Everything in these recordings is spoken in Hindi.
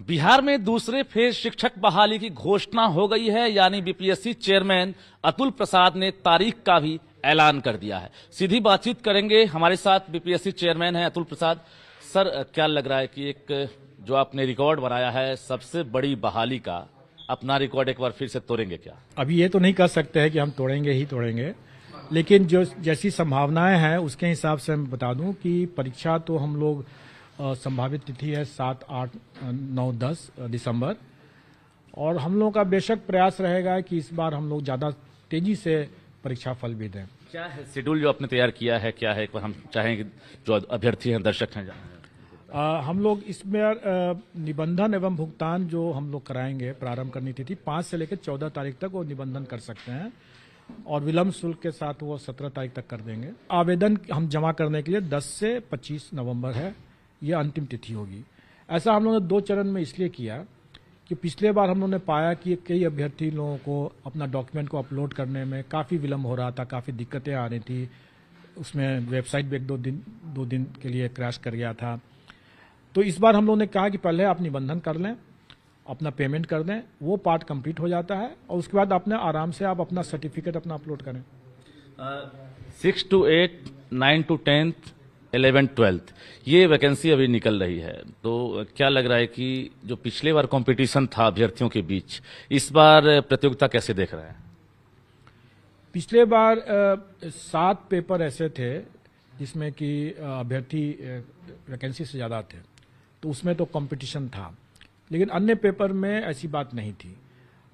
बिहार में दूसरे फेज शिक्षक बहाली की घोषणा हो गई है, यानी बीपीएससी चेयरमैन अतुल प्रसाद ने तारीख का भी ऐलान कर दिया है। सीधी बातचीत करेंगे, हमारे साथ बीपीएससी चेयरमैन है अतुल प्रसाद। सर, क्या लग रहा है कि एक जो आपने रिकॉर्ड बनाया है सबसे बड़ी बहाली का, अपना रिकॉर्ड एक बार फिर से तोड़ेंगे क्या? अभी ये तो नहीं कह सकते हैं कि हम तोड़ेंगे ही तोड़ेंगे, लेकिन जो जैसी संभावनाएं हैं उसके हिसाब से मैं बता दूं कि परीक्षा तो हम लोग संभावित तिथि है 7, 8, 9, 10 दिसंबर, और हम लोगों का बेशक प्रयास रहेगा कि इस बार हम लोग ज़्यादा तेजी से परीक्षा फल भी दें। क्या है शेड्यूल जो आपने तैयार किया है, क्या है एक बार हम चाहेंगे जो अभ्यर्थी हैं, दर्शक हैं जानें। हम लोग इसमें निबंधन एवं भुगतान जो हम लोग कराएंगे, प्रारंभ करनी तिथि 5 से लेकर 14 तारीख तक वो निबंधन कर सकते हैं, और विलम्ब शुल्क के साथ वो 17 तारीख तक कर देंगे। आवेदन हम जमा करने के लिए 10 से 25 नवंबर है, ये अंतिम तिथि होगी। ऐसा हम लोगों ने 2 चरण में इसलिए किया कि पिछले बार हम लोगों ने पाया कि कई अभ्यर्थी लोगों को अपना डॉक्यूमेंट को अपलोड करने में काफ़ी विलम्ब हो रहा था, काफ़ी दिक्कतें आ रही थी, उसमें वेबसाइट भी 2 दिन के लिए क्रैश कर गया था। तो इस बार हम लोगों ने कहा कि पहले आप निबंधन कर लें, अपना पेमेंट कर दें, वो पार्ट कंप्लीट हो जाता है, और उसके बाद अपने आराम से आप अपना सर्टिफिकेट अपना अपलोड करें। 6 to 8, 9 to 10th, 11, 12th ये वैकेंसी अभी निकल रही है, तो क्या लग रहा है कि जो पिछले बार कंपटीशन था अभ्यर्थियों के बीच, इस बार प्रतियोगिता कैसे देख रहे हैं? पिछले बार 7 पेपर ऐसे थे जिसमें कि अभ्यर्थी वैकेंसी से ज़्यादा थे, तो उसमें तो कंपटीशन था, लेकिन अन्य पेपर में ऐसी बात नहीं थी,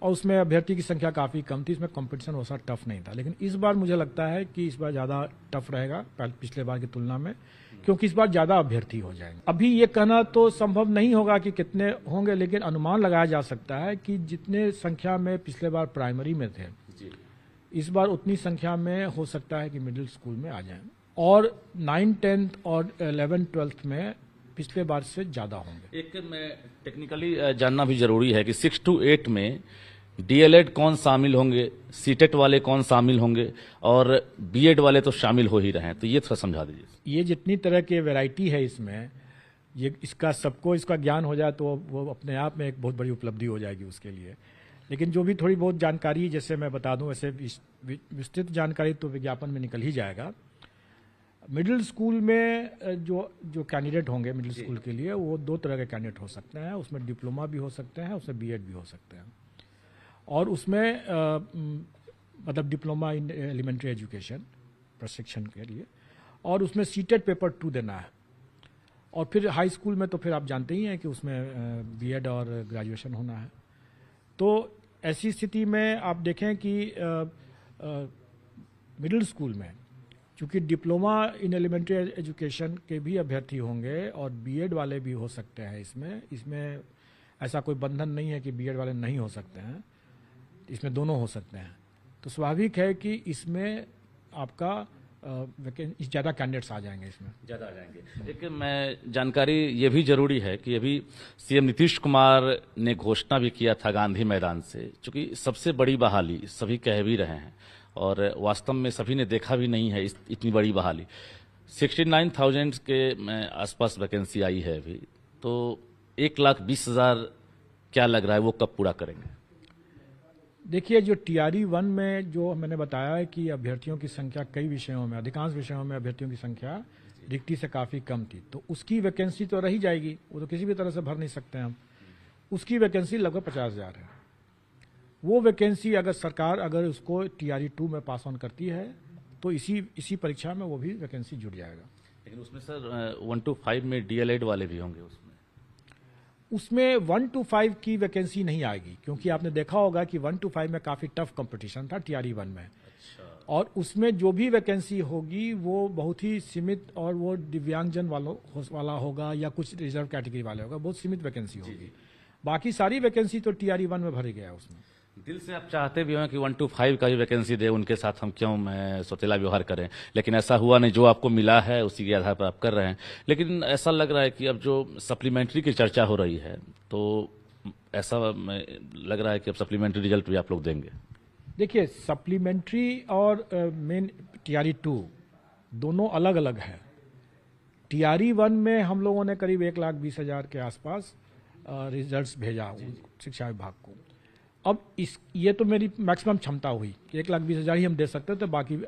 और उसमें अभ्यर्थी की संख्या काफ़ी कम थी, इसमें कंपटीशन वैसा टफ नहीं था। लेकिन इस बार मुझे लगता है कि इस बार ज़्यादा टफ रहेगा पिछले बार की तुलना में, क्योंकि इस बार ज़्यादा अभ्यर्थी हो जाएंगे। अभी ये कहना तो संभव नहीं होगा कि कितने होंगे, लेकिन अनुमान लगाया जा सकता है कि जितने संख्या में पिछले बार प्राइमरी में थे, इस बार उतनी संख्या में हो सकता है कि मिडिल स्कूल में आ जाएं, और 9, 10th और 11, 12th में पिछले बार से ज़्यादा होंगे। एक मैं टेक्निकली जानना भी जरूरी है कि 6 to 8 में डीएलएड कौन शामिल होंगे, सीटेट वाले कौन शामिल होंगे, और बीएड वाले तो शामिल हो ही रहे हैं, तो ये थोड़ा समझा दीजिए। ये जितनी तरह की वैरायटी है इसमें, ये इसका सबको इसका ज्ञान हो जाए तो वो अपने आप में एक बहुत बड़ी उपलब्धि हो जाएगी उसके लिए। लेकिन जो भी थोड़ी बहुत जानकारी जैसे मैं बता दूं, वैसे विस्तृत जानकारी तो विज्ञापन में निकल ही जाएगा। मिडिल स्कूल में जो कैंडिडेट होंगे मिडिल स्कूल के लिए, वो 2 तरह के कैंडिडेट हो सकते हैं। उसमें डिप्लोमा भी हो सकते हैं, उसमें बीएड भी हो सकते हैं, और उसमें मतलब डिप्लोमा इन एलिमेंट्री एजुकेशन प्रशिक्षण के लिए, और उसमें सीटेट पेपर 2 देना है। और फिर हाई स्कूल में तो फिर आप जानते ही हैं कि उसमें बीएड और ग्रेजुएशन होना है। तो ऐसी स्थिति में आप देखें कि मिडिल स्कूल में चूँकि डिप्लोमा इन एलिमेंट्री एजुकेशन के भी अभ्यर्थी होंगे और बीएड वाले भी हो सकते हैं, इसमें ऐसा कोई बंधन नहीं है कि बीएड वाले नहीं हो सकते हैं, इसमें दोनों हो सकते हैं। तो स्वाभाविक है कि इसमें आपका ज़्यादा कैंडिडेट्स आ जाएंगे, इसमें ज़्यादा आ जाएंगे। एक मैं जानकारी ये भी जरूरी है कि अभी सीएम नीतीश कुमार ने घोषणा भी किया था गांधी मैदान से, चूंकि सबसे बड़ी बहाली सभी कह भी रहे हैं, और वास्तव में सभी ने देखा भी नहीं है इतनी बड़ी बहाली। 69,000 के आसपास वैकेंसी आई है अभी, तो 1,20,000 क्या लग रहा है वो कब पूरा करेंगे? देखिए, जो टीआरई 1 में जो मैंने बताया है कि अभ्यर्थियों की संख्या कई विषयों में, अधिकांश विषयों में अभ्यर्थियों की संख्या रिक्ति से काफ़ी कम थी, तो उसकी वैकेंसी तो रही जाएगी, वो तो किसी भी तरह से भर नहीं सकते हम। उसकी वैकेंसी लगभग 50,000 है। वो वैकेंसी अगर सरकार उसको टीआरई 2 में पास ऑन करती है, तो इसी परीक्षा में वो भी वैकेंसी जुड़ जाएगा। लेकिन उसमें सर 1 to 5 में डीएलएड वाले भी होंगे, उसमें 1 to 5 की वैकेंसी नहीं आएगी, क्योंकि आपने देखा होगा कि 1 to 5 में काफ़ी टफ कंपटीशन था टीआरई 1 में। अच्छा। और उसमें जो भी वैकेंसी होगी वो बहुत ही सीमित, और वो दिव्यांगजन वाला होगा या कुछ रिजर्व कैटेगरी वाले होगा, बहुत सीमित वैकेंसी होगी। बाकी सारी वैकेंसी तो टीआरई 1 में भरी गया है। उसमें दिल से आप चाहते भी हो कि 1 to 5 का भी वैकेंसी दे, उनके साथ हम क्यों सौतेला व्यवहार करें, लेकिन ऐसा हुआ नहीं। जो आपको मिला है उसी के आधार पर आप कर रहे हैं। लेकिन ऐसा लग रहा है कि अब जो सप्लीमेंट्री की चर्चा हो रही है, तो ऐसा लग रहा है कि अब सप्लीमेंट्री रिजल्ट भी आप लोग देंगे। देखिए, सप्लीमेंट्री और मेन टीआरई 2 दोनों अलग अलग है। टीआरई 1 में हम लोगों ने करीब 1,20,000 के आसपास रिजल्ट्स भेजा शिक्षा विभाग को। अब ये तो मेरी मैक्सिमम क्षमता हुई कि 1,20,000 ही हम दे सकते थे, बाकी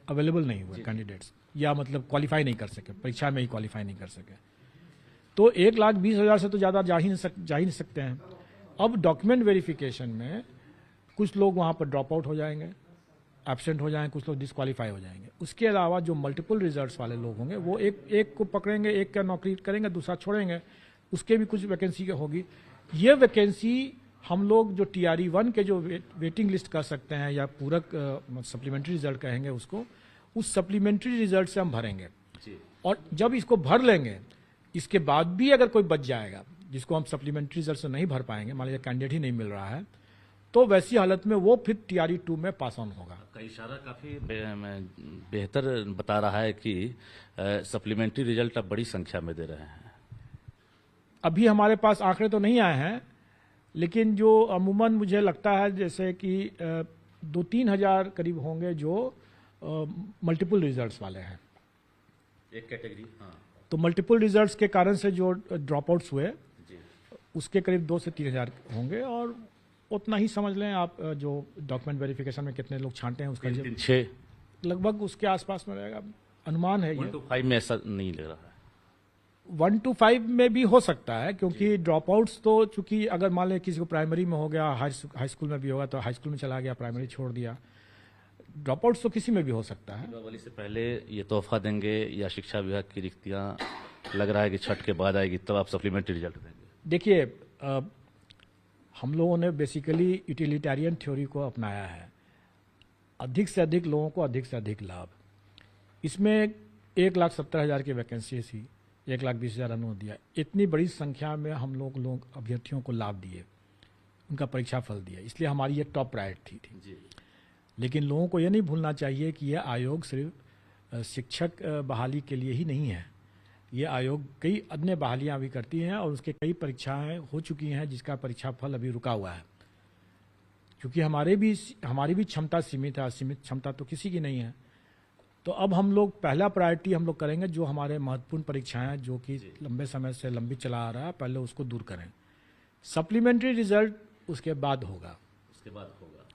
अवेलेबल नहीं हुए कैंडिडेट्स, या मतलब क्वालिफाई नहीं कर सके, परीक्षा में ही क्वालिफाई नहीं कर सके। तो 1,20,000 से तो ज़्यादा जा ही नहीं सकते हैं। अब डॉक्यूमेंट वेरिफिकेशन में कुछ लोग वहाँ पर ड्रॉप आउट हो जाएंगे, एब्सेंट हो जाएंगे, कुछ लोग डिस्क्वालीफाई हो जाएंगे। उसके अलावा जो मल्टीपल रिजल्ट्स वाले लोग होंगे वो एक को पकड़ेंगे, एक का नौकरी करेंगे, दूसरा छोड़ेंगे, उसके भी कुछ वैकेंसी होगी। ये वैकेंसी हम लोग जो TRE-1 के जो वेटिंग लिस्ट कर सकते हैं या पूरक सप्लीमेंट्री रिजल्ट कहेंगे उसको, उस सप्लीमेंट्री रिजल्ट से हम भरेंगे। और जब इसको भर लेंगे, इसके बाद भी अगर कोई बच जाएगा जिसको हम सप्लीमेंट्री रिजल्ट से नहीं भर पाएंगे, मान लीजिए कैंडिडेट ही नहीं मिल रहा है, तो वैसी हालत में वो फिर TRE-2 में पास ऑन होगा। का इशारा काफी बेहतर बता रहा है कि सप्लीमेंट्री रिजल्ट आप बड़ी संख्या में दे रहे हैं। अभी हमारे पास आंकड़े तो नहीं आए हैं, लेकिन जो अमूमन मुझे लगता है जैसे कि 2-3 हज़ार करीब होंगे जो मल्टीपल रिजल्ट्स वाले हैं, एक कैटेगरी। हाँ, तो मल्टीपल रिजल्ट्स के कारण से जो ड्रॉप आउट्स हुए उसके करीब 2 से 3 हज़ार होंगे। और उतना ही समझ लें आप जो डॉक्यूमेंट वेरिफिकेशन में कितने लोग छांटे हैं उसका 6 लगभग उसके आसपास में रहेगा, अनुमान है। 1 to 5 में ऐसा नहीं लग रहा है। 1 to 5 में भी हो सकता है, क्योंकि ड्रॉप आउट्स तो चूंकि अगर मान लें किसी को प्राइमरी में हो गया, हाई स्कूल में भी होगा तो हाई स्कूल में चला गया, प्राइमरी छोड़ दिया, ड्रॉप आउट्स तो किसी में भी हो सकता है। दीपावली से पहले ये तोहफा देंगे या शिक्षा विभाग की रिक्तियां लग रहा है कि छठ के बाद आएगी, तब आप सप्लीमेंट्री रिजल्ट देंगे? देखिए, हम लोगों ने बेसिकली यूटिलिटेरियन थ्योरी को अपनाया है, अधिक से अधिक लोगों को अधिक से अधिक लाभ। इसमें 1,70,000 की वैकेंसी थी, 1,20,000 अनुरोध दिया, इतनी बड़ी संख्या में हम लोग अभ्यर्थियों को लाभ दिए, उनका परीक्षा फल दिया, इसलिए हमारी ये टॉप प्रायोरिटी थी। लेकिन लोगों को ये नहीं भूलना चाहिए कि यह आयोग सिर्फ शिक्षक बहाली के लिए ही नहीं है। ये आयोग कई अन्य बहालियां भी करती हैं और उसके कई परीक्षाएं हो चुकी हैं जिसका परीक्षा फल अभी रुका हुआ है, क्योंकि हमारी भी क्षमता सीमित है, सीमित क्षमता तो किसी की नहीं है। तो अब हम लोग पहला प्रायोरिटी हम लोग करेंगे जो हमारे महत्वपूर्ण परीक्षाएं जो कि लंबे समय से लंबित चला आ रहा है, पहले उसको दूर करें। सप्लीमेंट्री रिजल्ट उसके बाद होगा।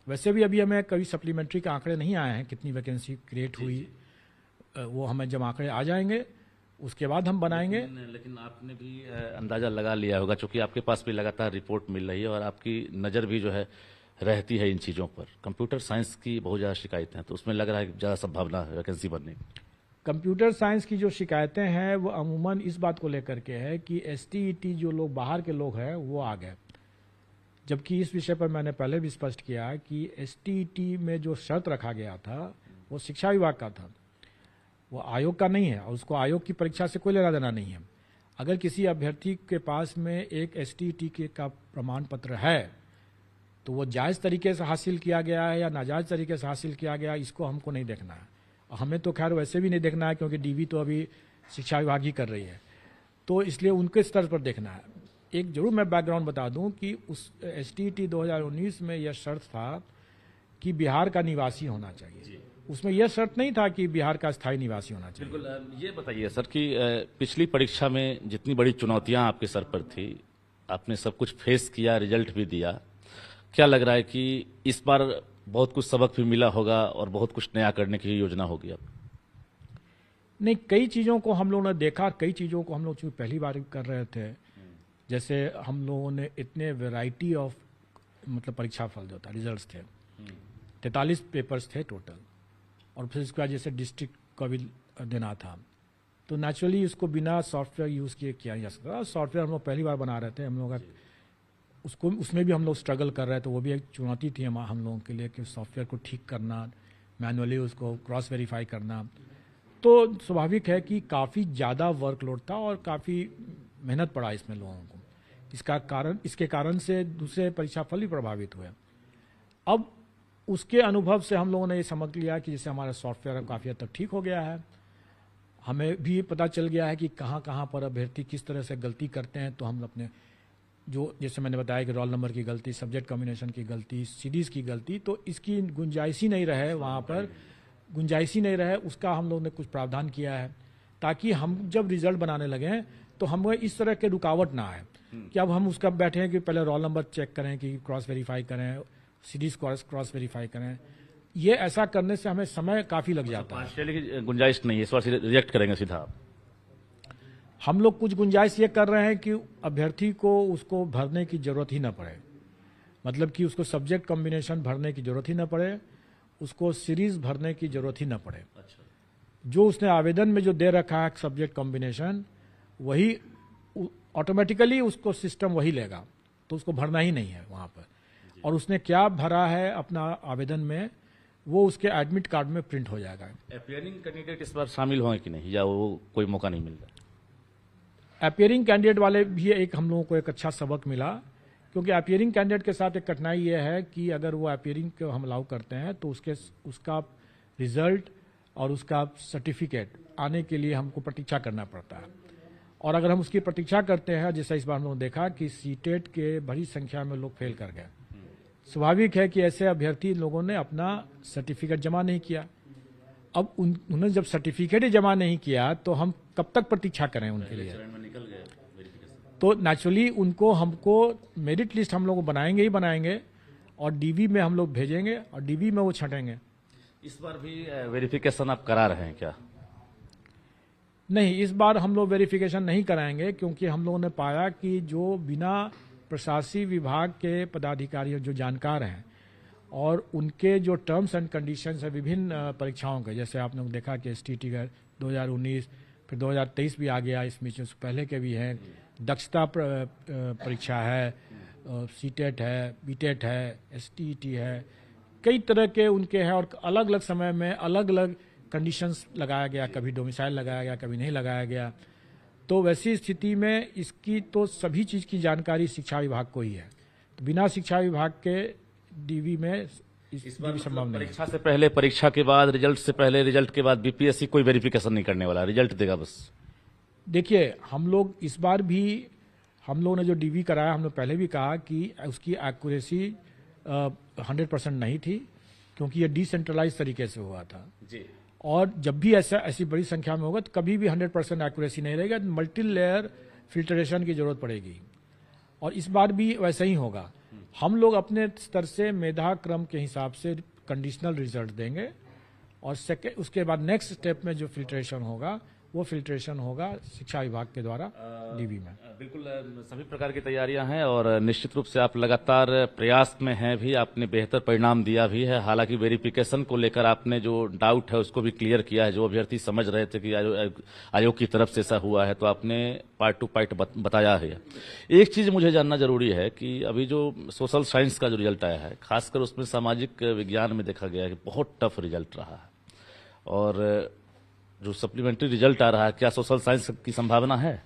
वैसे भी अभी हमें कभी सप्लीमेंट्री के आंकड़े नहीं आए हैं, कितनी वैकेंसी क्रिएट हुई, वो हमें जब आंकड़े आ जाएंगे उसके बाद हम बनाएंगे। लेकिन आपने भी अंदाजा लगा लिया होगा, क्योंकि आपके पास भी लगातार रिपोर्ट मिल रही है और आपकी नज़र भी जो है रहती है इन चीज़ों पर। कंप्यूटर साइंस की बहुत ज़्यादा शिकायतें हैं, तो उसमें लग रहा है कि ज़्यादा संभावना है वैकेंसी बनने की। कंप्यूटर साइंस की जो शिकायतें हैं वो अमूमन इस बात को लेकर के है कि STET जो लोग बाहर के लोग हैं वो आ गए, जबकि इस विषय पर मैंने पहले भी स्पष्ट किया कि STET में जो शर्त रखा गया था वो शिक्षा विभाग का था, वो आयोग का नहीं है, और उसको आयोग की परीक्षा से कोई लेना देना नहीं है। अगर किसी अभ्यर्थी के पास में एक STET का प्रमाण पत्र है तो वो जायज़ तरीके से हासिल किया गया है या नाजायज़ तरीके से हासिल किया गया, इसको हमको नहीं देखना है। और हमें तो खैर वैसे भी नहीं देखना है, क्योंकि DV तो अभी शिक्षा विभाग ही कर रही है, तो इसलिए उनके स्तर पर देखना है। एक जरूर मैं बैकग्राउंड बता दूं कि उस STET 2019 में यह शर्त था कि बिहार का निवासी होना चाहिए, उसमें यह शर्त नहीं था कि बिहार का स्थायी निवासी होना चाहिए। बिल्कुल। ये बताइए सर कि पिछली परीक्षा में जितनी बड़ी चुनौतियां आपके सर पर थी, आपने सब कुछ फेस किया, रिजल्ट भी दिया, क्या लग रहा है कि इस बार बहुत कुछ सबक भी मिला होगा और बहुत कुछ नया करने की योजना होगी अब? नहीं, कई चीज़ों को हम लोगों ने देखा, कई चीज़ों को हम लोग चूँकि पहली बार कर रहे थे, जैसे हम लोगों ने इतने वैरायटी ऑफ मतलब परीक्षा फल जो था, रिजल्ट्स थे, 43 पेपर्स थे टोटल, और फिर उसके बाद जैसे डिस्ट्रिक्ट का भी देना था, तो नेचुरली उसको बिना सॉफ्टवेयर यूज़ किए किया जा सकता। सॉफ्टवेयर हम लोग पहली बार बना रहे थे, हम लोग उसमें भी हम लोग स्ट्रगल कर रहे थे, वो भी एक चुनौती थी हम लोगों के लिए कि सॉफ्टवेयर को ठीक करना, मैनुअली उसको क्रॉस वेरीफाई करना। तो स्वाभाविक है कि काफ़ी ज़्यादा वर्कलोड था और काफ़ी मेहनत पड़ा इसमें लोगों को। इसके कारण से दूसरे परीक्षा फल भी प्रभावित हुए। अब उसके अनुभव से हम लोगों ने ये समझ लिया कि जैसे हमारा सॉफ्टवेयर काफ़ी हद तक ठीक हो गया है, हमें भी पता चल गया है कि कहाँ कहाँ पर अभ्यर्थी किस तरह से गलती करते हैं, तो हम अपने जो जैसे मैंने बताया कि रोल नंबर की गलती, सब्जेक्ट कॉम्बिनेशन की गलती, सीरीज़ की गलती, तो इसकी गुंजाइश ही नहीं रहे, वहाँ पर गुंजाइश ही नहीं रहे, उसका हम लोगों ने कुछ प्रावधान किया है, ताकि हम जब रिजल्ट बनाने लगें तो हमें इस तरह के रुकावट ना आए कि अब हम उसका बैठे हैं कि पहले रोल नंबर चेक करें, कि क्रॉस वेरीफाई करें, सीरीज क्रॉस वेरीफाई करें। ये ऐसा करने से हमें समय काफ़ी लग जाता है। पार्शियली की गुंजाइश नहीं है, इस बार रिजेक्ट करेंगे सीधा आप? हम लोग कुछ गुंजाइश ये कर रहे हैं कि अभ्यर्थी को उसको भरने की जरूरत ही ना पड़े, मतलब कि उसको सब्जेक्ट कॉम्बिनेशन भरने की जरूरत ही ना पड़े, उसको सीरीज भरने की जरूरत ही ना पड़े। अच्छा, जो उसने आवेदन में जो दे रखा है सब्जेक्ट कॉम्बिनेशन, वही ऑटोमेटिकली उसको सिस्टम वही लेगा, तो उसको भरना ही नहीं है वहाँ पर। और उसने क्या भरा है अपना आवेदन में, वो उसके एडमिट कार्ड में प्रिंट हो जाएगा। अपीयरिंग कैंडिडेट इस बार शामिल होंगे कि नहीं, या वो कोई मौका नहीं मिल रहा? अपीयरिंग कैंडिडेट वाले भी एक हम लोगों को एक अच्छा सबक मिला, क्योंकि अपीयरिंग कैंडिडेट के साथ एक कठिनाई ये है कि अगर वो अपीयरिंग को हम अलाउ करते हैं तो उसका रिजल्ट और उसका सर्टिफिकेट आने के लिए हमको प्रतीक्षा करना पड़ता है। और अगर हम उसकी प्रतीक्षा करते हैं, जैसा इस बार हम लोगों ने देखा कि सीटेट के बड़ी संख्या में लोग फेल कर गए, स्वाभाविक है कि ऐसे अभ्यर्थी लोगों ने अपना सर्टिफिकेट जमा नहीं किया। अब उन्होंने जब सर्टिफिकेट ही जमा नहीं किया तो हम कब तक प्रतीक्षा करें उनके लिए? तो नेचुरली उनको हमको मेरिट लिस्ट हम लोग बनाएंगे ही बनाएंगे, और डीवी में हम लोग भेजेंगे और डीवी में वो छंटेंगे। इस बार भी वेरिफिकेशन आप करा रहे हैं क्या? नहीं, इस बार हम लोग वेरिफिकेशन नहीं कराएंगे, क्योंकि हम लोगों ने पाया कि जो बिना प्रशासनिक विभाग के पदाधिकारी जो जानकार हैं और उनके जो टर्म्स एंड कंडीशंस है विभिन्न परीक्षाओं के, जैसे आपने देखा कि STT का 2019, फिर 2023 भी आ गया, इसमें जो पहले के भी हैं, दक्षता परीक्षा है, सीटेट है, बीटेट है, STET है, कई तरह के उनके हैं, और अलग अलग समय में अलग अलग कंडीशंस लगाया गया, कभी डोमिसाइल लगाया गया, कभी नहीं लगाया गया। तो वैसी स्थिति में इसकी तो सभी चीज़ की जानकारी शिक्षा विभाग को ही है, तो बिना शिक्षा विभाग के डीवी में इस बार संभव नहीं है। परीक्षा से पहले, परीक्षा के बाद, रिजल्ट से पहले, रिजल्ट के बाद BPSC कोई वेरिफिकेशन नहीं करने वाला, रिजल्ट देगा बस? देखिए, हम लोग इस बार भी हम लोगों ने जो डीवी कराया, हमने पहले भी कहा कि उसकी एक्यूरेसी 100% नहीं थी, क्योंकि ये डिसेंट्रलाइज तरीके से हुआ था जी। और जब भी ऐसी बड़ी संख्या में होगा तो कभी भी 100% एक्यूरेसी नहीं रहेगा, मल्टी लेयर फिल्ट्रेशन की जरूरत पड़ेगी। और इस बार भी वैसा ही होगा। हम लोग अपने स्तर से मेधा क्रम के हिसाब से कंडीशनल रिजल्ट देंगे, और उसके बाद नेक्स्ट स्टेप में जो फिल्ट्रेशन होगा वो फिल्ट्रेशन होगा शिक्षा विभाग के द्वारा डीवी में। बिल्कुल, सभी प्रकार की तैयारियां हैं और निश्चित रूप से आप लगातार प्रयास में हैं भी, आपने बेहतर परिणाम दिया भी है। हालांकि वेरिफिकेशन को लेकर आपने जो डाउट है उसको भी क्लियर किया है, जो अभ्यर्थी समझ रहे थे कि आयोग की तरफ से ऐसा हुआ है, तो आपने पार्ट टू पार्ट बताया है। एक चीज मुझे जानना जरूरी है कि अभी जो सोशल साइंस का जो रिजल्ट आया है, खासकर उसमें सामाजिक विज्ञान में देखा गया है कि बहुत टफ रिजल्ट रहा है, और जो सप्लीमेंट्री रिजल्ट आ रहा है, क्या सोशल साइंस की संभावना है?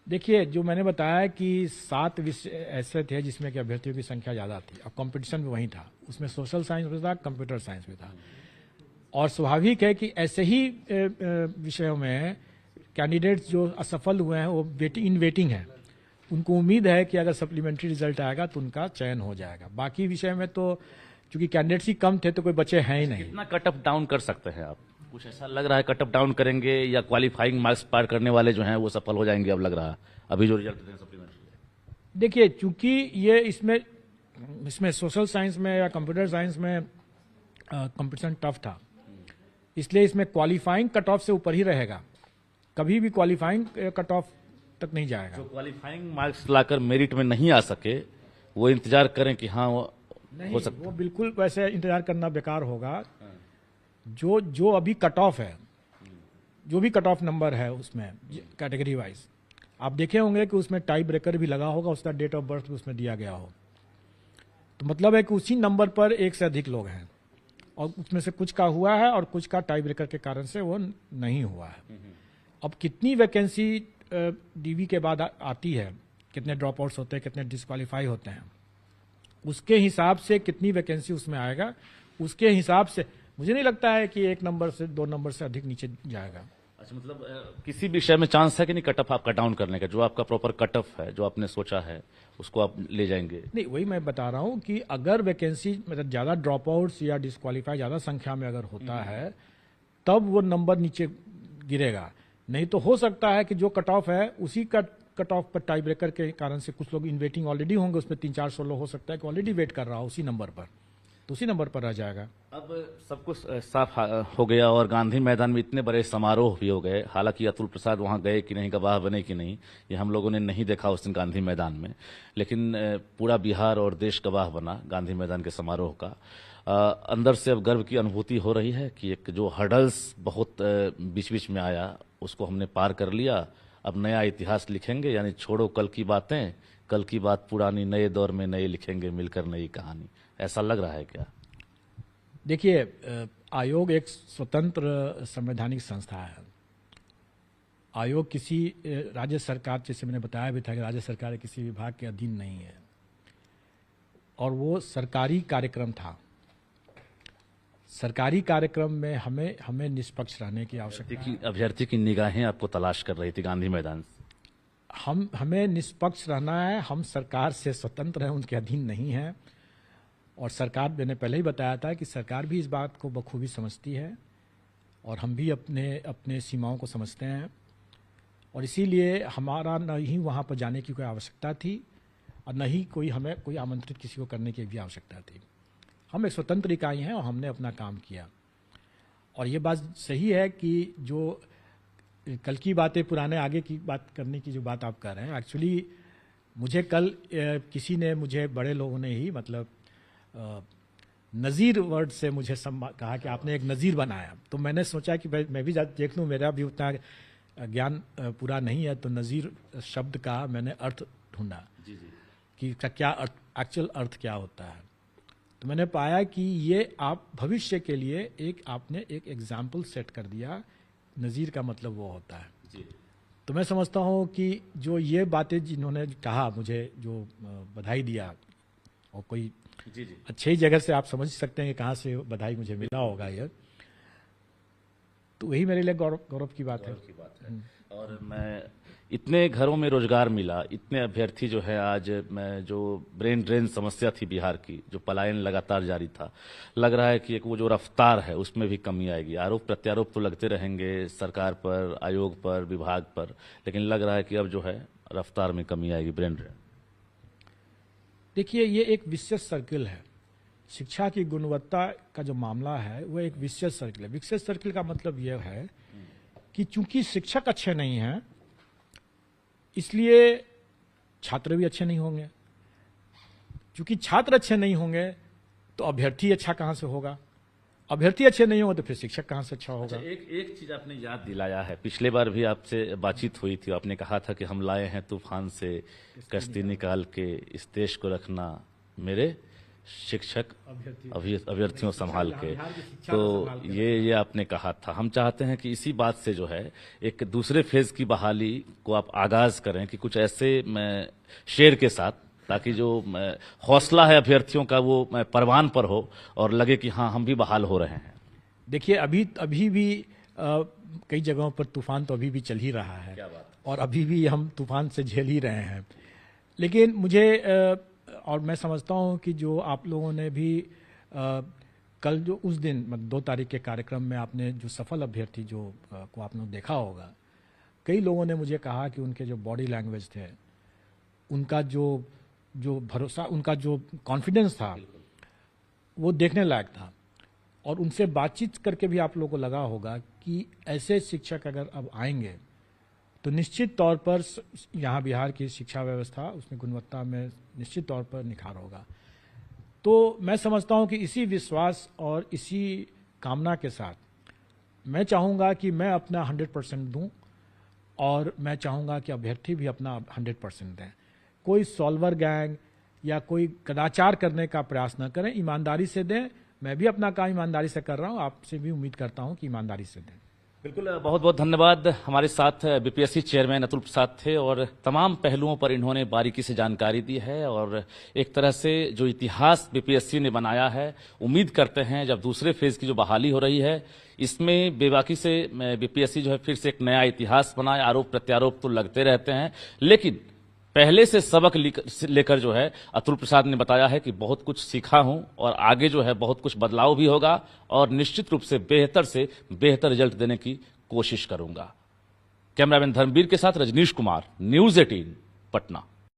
देखिए, जो मैंने बताया कि 7 विषय ऐसे थे जिसमें कि अभ्यर्थियों की संख्या ज़्यादा थी, और कंपटीशन भी वहीं था, उसमें सोशल साइंस भी था, कंप्यूटर साइंस भी था। और स्वाभाविक है कि ऐसे ही विषयों में कैंडिडेट्स जो असफल हुए हैं वो इन वेटिंग है, उनको उम्मीद है कि अगर सप्लीमेंट्री रिजल्ट आएगा तो उनका चयन हो जाएगा। बाकी विषय में तो चूंकि कैंडिडेट्स ही कम थे तो कोई बचे हैं ही नहीं। कितना कट ऑफ डाउन कर सकते हैं आप? कुछ ऐसा लग रहा है कट ऑफ डाउन करेंगे, या क्वालिफाइंग मार्क्स पार करने वाले जो हैं वो सफल हो जाएंगे? अब लग रहा है अभी जो रिजल्ट दें सप्लीमेंट्री। देखिए, चूंकि ये इसमें सोशल साइंस में या कंप्यूटर साइंस में कंपटीशन टफ था, इसलिए इसमें क्वालिफाइंग कट ऑफ से ऊपर ही रहेगा, कभी भी क्वालिफाइंग कट ऑफ तक नहीं जाएगा। जो क्वालिफाइंग मार्क्स लाकर मेरिट में नहीं आ सके वो इंतजार करें कि हाँ वो नहीं हो सकता? वो बिल्कुल वैसे इंतजार करना बेकार होगा। जो अभी कट ऑफ है, जो भी कट ऑफ नंबर है उसमें कैटेगरी वाइज, आप देखे होंगे कि उसमें टाई ब्रेकर भी लगा होगा, उसका डेट ऑफ बर्थ भी उसमें दिया गया हो, तो मतलब है कि उसी नंबर पर एक से अधिक लोग हैं, और उसमें से कुछ का हुआ है और कुछ का टाई ब्रेकर के कारण से वो नहीं हुआ है। अब कितनी वैकेंसी डीवी के बाद आती है, कितने ड्रॉप आउट्स होते हैं, कितने डिस्क्वालीफाई होते हैं, उसके हिसाब से कितनी वैकेंसी उसमें आएगा, उसके हिसाब से मुझे नहीं लगता है कि 1 नंबर से 2 नंबर से अधिक नीचे जाएगा। अच्छा, मतलब किसी विषय में चांस है कि नहीं कट ऑफ आपका डाउन करने का? जो आपका प्रॉपर कट ऑफ है, जो आपने सोचा है, उसको आप ले जाएंगे? नहीं, वही मैं बता रहा हूं कि अगर वैकेंसी मतलब ज्यादा ड्रॉप आउट्स या डिस्क्वालीफाई ज्यादा संख्या में अगर होता है तब वो नंबर नीचे गिरेगा। नहीं तो हो सकता है कि जो कट ऑफ है उसी का कट ऑफ पर टाई ब्रेकर के कारण से कुछ लोग इन वेटिंग ऑलरेडी होंगे, उसमें 300-400 लोग हो सकता है कि ऑलरेडी वेट कर रहा हो उसी नंबर पर, तो उसी नंबर पर रह जाएगा। अब सब कुछ साफ हो गया और गांधी मैदान में इतने बड़े समारोह भी हो गए। हालांकि अतुल प्रसाद वहां गए कि नहीं, गवाह बने कि नहीं, ये हम लोगों ने नहीं देखा उस दिन गांधी मैदान में, लेकिन पूरा बिहार और देश गवाह बना गांधी मैदान के समारोह का। अंदर से अब गर्व की अनुभूति हो रही है कि एक जो हर्डल्स बहुत बीच बीच में आया उसको हमने पार कर लिया। अब नया इतिहास लिखेंगे, यानी छोड़ो कल की बातें, कल की बात पुरानी, नए दौर में नए लिखेंगे मिलकर नई कहानी। ऐसा लग रहा है क्या? देखिए, आयोग एक स्वतंत्र संवैधानिक संस्था है। आयोग किसी राज्य सरकार, जैसे मैंने बताया भी था कि राज्य सरकार किसी विभाग के अधीन नहीं है, और वो सरकारी कार्यक्रम था। सरकारी कार्यक्रम में हमें निष्पक्ष रहने की आवश्यकता है। अभ्यर्थी की निगाहें आपको तलाश कर रही थी गांधी मैदान से। हमें निष्पक्ष रहना है, हम सरकार से स्वतंत्र हैं, उनके अधीन नहीं हैं। और सरकार, मैंने पहले ही बताया था कि सरकार भी इस बात को बखूबी समझती है और हम भी अपने सीमाओं को समझते हैं, और इसीलिए हमारा न ही वहाँ पर जाने की कोई आवश्यकता थी और न ही हमें कोई आमंत्रित किसी को करने की भी आवश्यकता थी। हम एक स्वतंत्र इकाई हैं और हमने अपना काम किया। और ये बात सही है कि जो कल की बातें पुराने आगे की बात करने की जो बात आप कर रहे हैं, एक्चुअली मुझे कल किसी ने, मुझे बड़े लोगों ने ही, मतलब नज़ीर वर्ड से मुझे कहा कि आपने एक नज़ीर बनाया। तो मैंने सोचा कि मैं भी देख लूँ, मेरा भी उतना ज्ञान पूरा नहीं है, तो नज़ीर शब्द का मैंने अर्थ ढूंढा कि क्या एक्चुअल अर्थ क्या होता है। तो मैंने पाया कि ये आप भविष्य के लिए आपने एक एग्जाम्पल सेट कर दिया। नज़ीर का मतलब वो होता है। तो मैं समझता हूँ कि जो ये बातें जिन्होंने कहा, मुझे जो बधाई दिया, और कोई अच्छी जगह से आप समझ सकते हैं कि कहाँ से बधाई मुझे मिला होगा, ये तो वही मेरे लिए गौरव की बात है। और मैं इतने घरों में रोजगार मिला, इतने अभ्यर्थी जो है आज, मैं जो ब्रेन ड्रेन समस्या थी बिहार की, जो पलायन लगातार जारी था, लग रहा है कि एक वो जो रफ्तार है उसमें भी कमी आएगी। आरोप प्रत्यारोप तो लगते रहेंगे सरकार पर, आयोग पर, विभाग पर, लेकिन लग रहा है कि अब जो है रफ्तार में कमी आएगी, ब्रेन ड्रेन। देखिए, ये एक विशेष सर्किल है। शिक्षा की गुणवत्ता का जो मामला है वो एक विशेष सर्किल है। विशेष सर्किल का मतलब यह है कि चूंकि शिक्षक अच्छे नहीं हैं, इसलिए छात्र भी अच्छे नहीं होंगे। चूंकि छात्र अच्छे नहीं होंगे तो अभ्यर्थी अच्छा कहां से होगा, अभ्यर्थी अच्छे नहीं होंगे तो फिर शिक्षक कहां से अच्छा होगा। एक चीज आपने याद दिलाया है, पिछले बार भी आपसे बातचीत हुई थी, आपने कहा था कि हम लाए हैं तूफान से कश्ती निकाल के, इस देश को रखना मेरे शिक्षक अभ्यर्थियों संभाल के। तो ये आपने कहा था। हम चाहते हैं कि इसी बात से जो है एक दूसरे फेज की बहाली को आप आगाज करें कि कुछ ऐसे शेर के साथ, ताकि जो हौसला है अभ्यर्थियों का वो परवान पर हो और लगे कि हाँ, हम भी बहाल हो रहे हैं। देखिए, अभी भी कई जगहों पर तूफान तो अभी भी चल ही रहा है, और अभी भी हम तूफान से झेल ही रहे हैं। लेकिन मुझे और मैं समझता हूं कि जो आप लोगों ने भी कल जो उस दिन 2 तारीख के कार्यक्रम में आपने जो सफल अभ्यर्थी जो को आपने देखा होगा, कई लोगों ने मुझे कहा कि उनके जो बॉडी लैंग्वेज थे, उनका जो भरोसा, उनका जो कॉन्फिडेंस था, वो देखने लायक था। और उनसे बातचीत करके भी आप लोगों को लगा होगा कि ऐसे शिक्षक अगर अब आएंगे तो निश्चित तौर पर यहाँ बिहार की शिक्षा व्यवस्था, उसमें गुणवत्ता में निश्चित तौर पर निखार होगा। तो मैं समझता हूँ कि इसी विश्वास और इसी कामना के साथ मैं चाहूँगा कि मैं अपना 100% दूँ, और मैं चाहूँगा कि अभ्यर्थी भी अपना 100% दें। कोई सॉल्वर गैंग या कोई कदाचार करने का प्रयास न करें, ईमानदारी से दें। मैं भी अपना काम ईमानदारी से कर रहा हूँ, आपसे भी उम्मीद करता हूँ कि ईमानदारी से दें। बिल्कुल, बहुत बहुत धन्यवाद। हमारे साथ बीपीएससी चेयरमैन अतुल प्रसाद थे और तमाम पहलुओं पर इन्होंने बारीकी से जानकारी दी है, और एक तरह से जो इतिहास बीपीएससी ने बनाया है, उम्मीद करते हैं जब दूसरे फेज की जो बहाली हो रही है, इसमें बेबाकी से बीपीएससी जो है फिर से एक नया इतिहास बनाए। आरोप प्रत्यारोप तो लगते रहते हैं, लेकिन पहले से सबक लेकर जो है अतुल प्रसाद ने बताया है कि बहुत कुछ सीखा हूं और आगे जो है बहुत कुछ बदलाव भी होगा और निश्चित रूप से बेहतर रिजल्ट देने की कोशिश करूंगा। कैमरामैन धर्मवीर के साथ रजनीश कुमार, न्यूज 18 पटना।